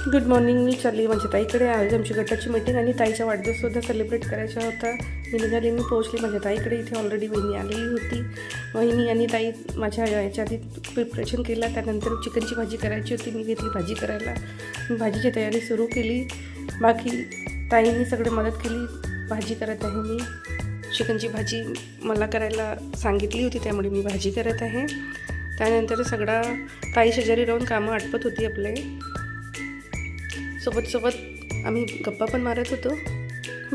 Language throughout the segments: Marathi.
Good morning. मी चालली माझ्या ताईकडे. आज आमची गटाची मीटिंग आणि ताईचा वाढदिवससुद्धा सेलिब्रेट करायचा होता. मी निघाली, मी पोहोचली माझ्या ताईकडे. इथे ऑलरेडी वहिनी आलेली होती. वहिनी आणि ताई माझ्या याच्या आधी प्रिपरेशन केलं. त्यानंतर चिकनची भाजी करायची होती. मी घेतली भाजी करायला. मी भाजीची तयारी सुरू केली. बाकी ताईंनी सगळे मदत केली. भाजी करत आहे मी. चिकनची भाजी मला करायला सांगितली होती, त्यामुळे मी भाजी करत आहे. त्यानंतर सगळा ताई शेजारी राहून कामं आटपत होती आपले. सोबत आम्ही गप्पा पण मारत होतो.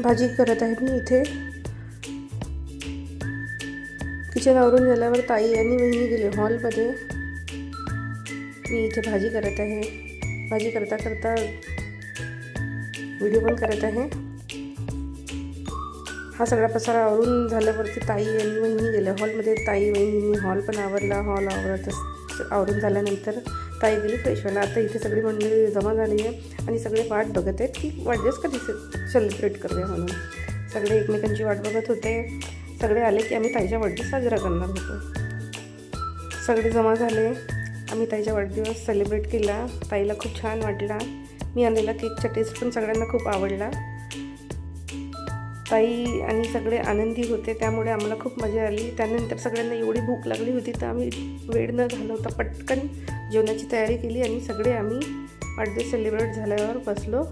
भाजी करत आहे मी इथे. किचन आवरून झाल्यावर ताई आणि वहिनी गेले हॉलमध्ये. मी इथे भाजी करत आहे. भाजी करता करता व्हिडिओ पण करत आहे. हा सगळा पसारा आवरून झाल्यावरती ताई आणि वहिनी गेल्या हॉलमध्ये. ताई वहिनी हॉल पण आवरला. हॉल आवरून झाल्यानंतर ताई गेली फ्रेश व्हायला. आता इथे सगळी मंडळी जमा झाली आहे आणि सगळे वाट बघत आहेत की वाढदिवस कधी सेलिब्रेट करूया म्हणून. सगळे एकमेकांची वाट बघत होते. सगळे आले की आम्ही ताईचा वाढदिवस साजरा करणार होतो. सगळे जमा झाले. आम्ही ताईचा वाढदिवस सेलिब्रेट केला. ताईला खूप छान वाटला. मी आणलेला केकचा टेस्ट पण सगळ्यांना खूप आवडला. ताई आणि सगळे आनंदी होते, त्यामुळे आम्हाला खूप मजा आली. त्यानंतर सगळ्यांना एवढी भूक लागली होती तर आम्ही वेळ न घालवता पटकन जेवणाची तयारी केली आणि सगळे आम्ही वाढदिवस सेलिब्रेट झाल्यावर बसलो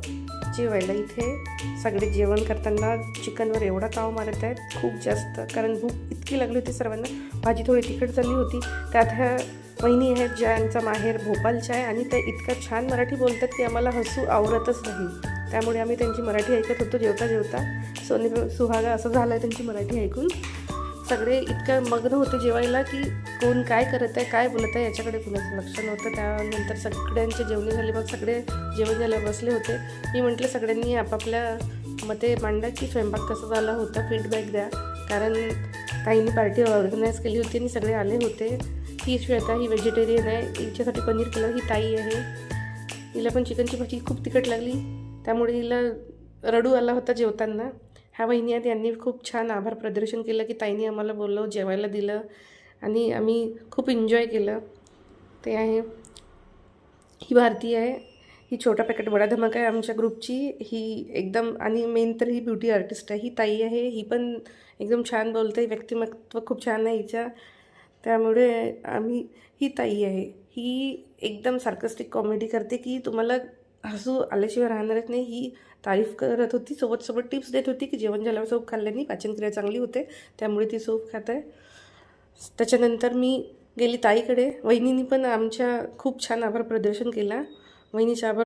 जेवायला. इथे सगळे जेवण करताना चिकनवर एवढा ताव मारत आहेत खूप जास्त, कारण भूक इतकी लागली होती सर्वांना. भाजी थोडी तिखट झाली होती. त्यात ह्या वहिनी आहेत ज्यांचा माहेर भोपाळच्या आहे आणि त्या इतकं छान मराठी बोलतात की आम्हाला हसू आवरतच नाही. त्यामुळे आम्ही त्यांची मराठी ऐकत होतो जेवता जेवता. सोनी सुहागा असं झालं आहे त्यांची मराठी ऐकून. सगळे इतकं मग्न होते जेवायला की कोण काय करत आहे, काय बोलत आहे याच्याकडे कुणाचं लक्ष नव्हतं. त्यानंतर सगळ्यांचे जेवणे झाले. मग सगळे जेवण झाल्यावर बसले होते. मी म्हटलं सगळ्यांनी आपापल्या मते मांडा की स्वयंपाक कसा झाला होता, फीडबॅक द्या. कारण ताईंनी पार्टी ऑर्गनाईज केली होती आणि सगळे आले होते. ही श्वेता, ही व्हेजिटेरियन आहे. हिच्यासाठी पनीर केलं. ही ताई आहे. हिला पण चिकनची भाजी खूप तिखट लागली, त्यामुळे हिला रडू आला होता जेवताना. ह्या वहिनी आहेत, यांनी खूप छान आभार प्रदर्शन केलं की ताईंनी आम्हाला बोलवलं, जेवायला दिलं आणि आम्ही खूप एन्जॉय केलं. ते आहे. ही भारती आहे. ही छोटा पॅकेट बडा धमाका आहे आमच्या ग्रुपची. ही एकदम, आणि मेन तर ही ब्युटी आर्टिस्ट आहे. ही ताई आहे. ही पण एकदम छान बोलते. व्यक्तिमत्व खूप छान आहे हिच्या. त्यामुळे ही ताई आहे. ही एकदम सार्कस्टिक कॉमेडी करते की तुम्हाला हसू आल्याशिवाय राहणारच नाही. ही तारीफ करत होती, सोबत टिप्स देत होती की जेवण झाल्यावर सूप खाल्ल्याने पाचनक्रिया चांगली होते, त्यामुळे ती सूप खात आहे. त्याच्यानंतर मी गेली ताईकडे. वहिनींनी पण आमच्या खूप छान आभार प्रदर्शन केला. वहिनीचा आभार